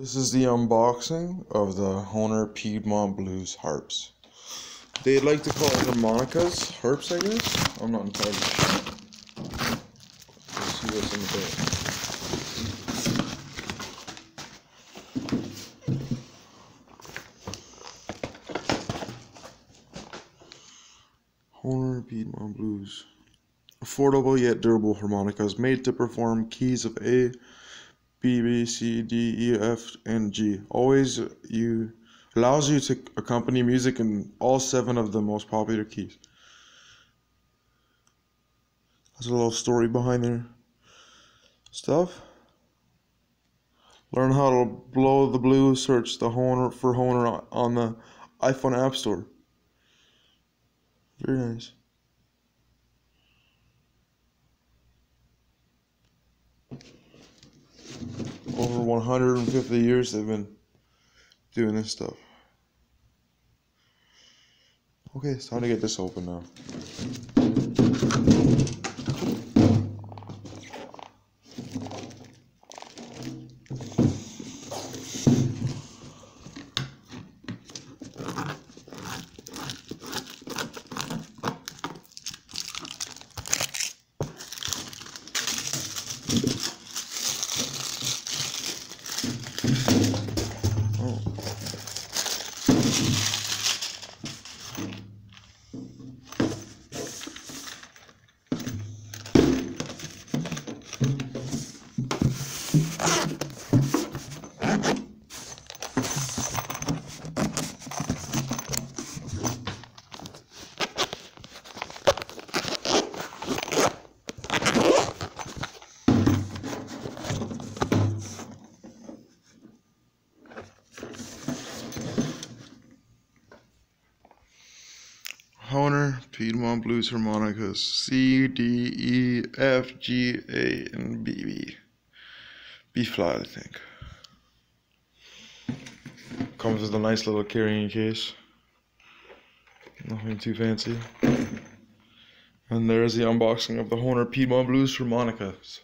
This is the unboxing of the Hohner Piedmont Blues harps. They like to call it harmonicas, harps I guess? I'm not entirely sure. Let's see what's in the bag. Hohner Piedmont Blues. Affordable yet durable harmonicas made to perform keys of A, B, C, D, E, F, and G. Always allows you to accompany music in all 7 of the most popular keys. There's a little story behind their stuff. Learn how to blow the blues. Search the Hohner for Hohner on the iPhone App Store. Very nice. Over 150 years they've been doing this stuff. Okay, it's time to get this open now. Hohner Piedmont Blues harmonicas C, D, E, F, G, A, and B. B flat, I think. Comes with a nice little carrying case. Nothing too fancy. And there's the unboxing of the Hohner Piedmont Blues harmonicas.